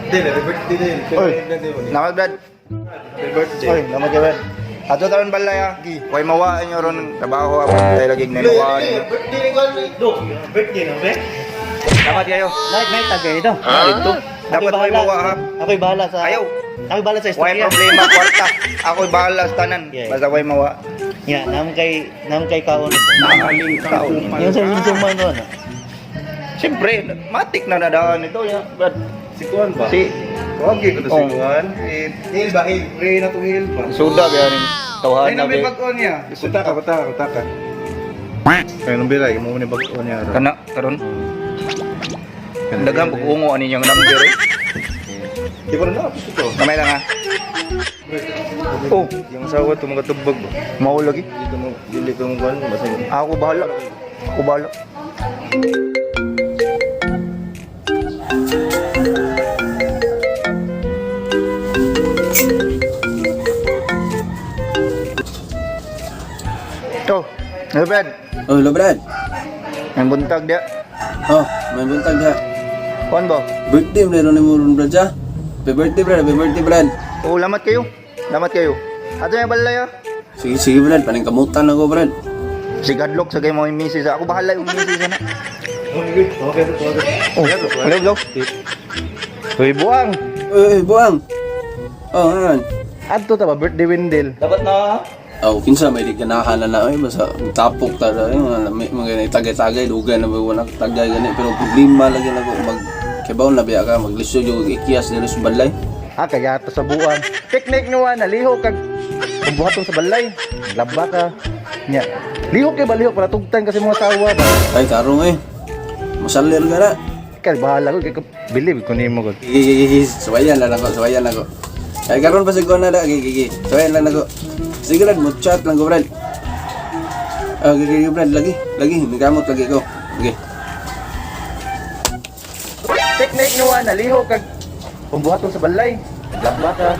Oy, nakat Brad. Oy, namat ka Brad. Ato taron balaya. Way mawaan nyo ron trabaho ako tayo lagi na mawaan nyo. Namat kayo. Night tagay ito. Dito. Dapat may mawa ha. Ako'y bahala sa... Ayaw. Ako'y bahala sa Way istorya. problema kwarta. Ako'y bahala sa tanan. Yeah. Basta way mawa. Yeah, naman kay kaon. Nakaling tao. Yung sa suman doon. Siyempre, matik na nadaan ito. Brad. Si Kuan ba? Si Huwag ko to si Oh. Kuan. Hil ba? Hil. Pre na to hil ba? Suda kaya rin. Ay, Tawahan na namin ba. bag-on niya. Kutaka. Kaya nang bilay, mo ni bag-on niya. Kana, karon. Dagang bukungo ani yung number. Di ko na nakapos ito. Kamay lang ha. Oh, Yung asawa ito mga tubag ba? mau lagi. Dili ko mong Kuan. Basta Ako bahala. Ako bahala. Ito, ano Brad? Oh, lo Brad. Ang buntag dia. Oh, may buntag ha. Kuan ba? Birthday meron ni mo ron Brad ha. Happy birthday Brad. Oh, lamat kayo. Lamat kayo. Ato yung balay ha. Sige Brad, paning kamutan ako Brad. Si Gadlock sa kayo mga misis ha. Ako bahala yung misis na. Okay. Oh, hello. Uy, buang. Buang. Oh, ayan. Adto ta ba birthday windel? Dapat na... Oh, kinsa may di ganahan na ay basta tapok ta ra may mga tagay-tagay dugay na ba wala tagay gani pero problema lagi na ko mag kibaw na biya ka maglisod yung ikiyas dito sa balay. Ah, kaya to sa buwan. Teknik nyo naliho kag pagbuhaton sa balay. Laba ka. Nya. Liho kay baliho para tugtan kasi mga tawa ba. Ay tarong masalir ka na. Kay bahala ko kay believe ko nimo ko. Sabayan lang ako. Ay karon pa siguro na gigi. Sabayan lang ako. Sige Brad, mo chat lang ko Brad. Gigi Brad lagi, migamot lagi ko. Okay. Teknik nyo naliho kag pagbuhaton sa balay. Laba ka.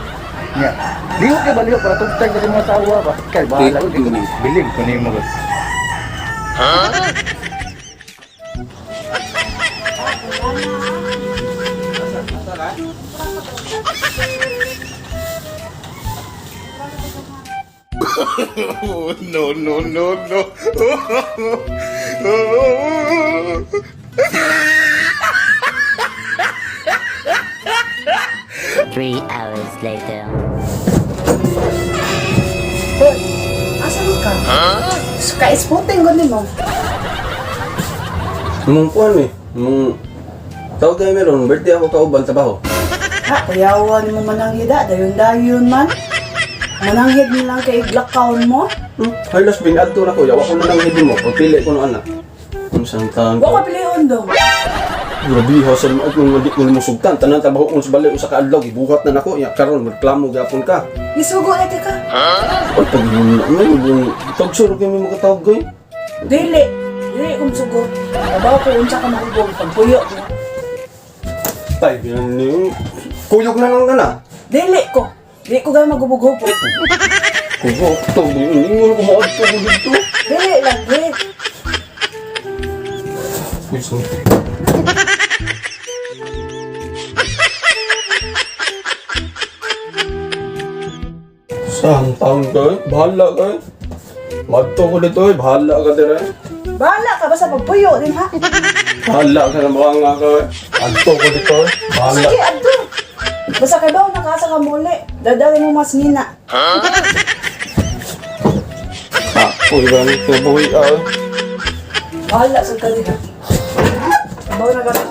Nya. Liho kay baliho para tugtan kasi mga tawa ba. Kay bahala ko kay believe ko nimo ko. Three hours later. Hoy, asa ka? Ka-spotting ko mo. Mong kuan tawag kayo meron, birthday ako kauban trabaho. Ha, kuyawa ni mo mananghida, dayon-dayon man. Mananghid mo lang kay glakaon mo. Halos binadto na ko, yawa ko na lang hidin mo, pagpili ko ng anak. Ang sangtang Wa ka pilion do. grabe, hasal mo at nung hindi ko limusugtan, tanan trabaho ko sa balay, sa kaadlaw, ibuhat na nako, ya karon magklamo gapon ka. Isugo na ka. O pag yung tagsuro kayo may makatawag ko Dili kung sugo. Trabaho ko unsa ka mahubog pagpuyo. Tay, yan yung kuyog na lang na na. Dili ko gaya magubog-hubog. Kuyog, ito, hindi mo kumaad ko dito. Dili lang, dili. Gusto. Saan taon ka bahala ka Madto ko dito bahala ka dito Bahala ka basta pagpuyo din ha. Bahala ka na mga ka Madto ko dito bahala. Sige, adto. Basta kay daw nakasa ka muli. Dadali mo mas mina. Ako ibang tuboy Bahala sa kaliha. Bawa na ka.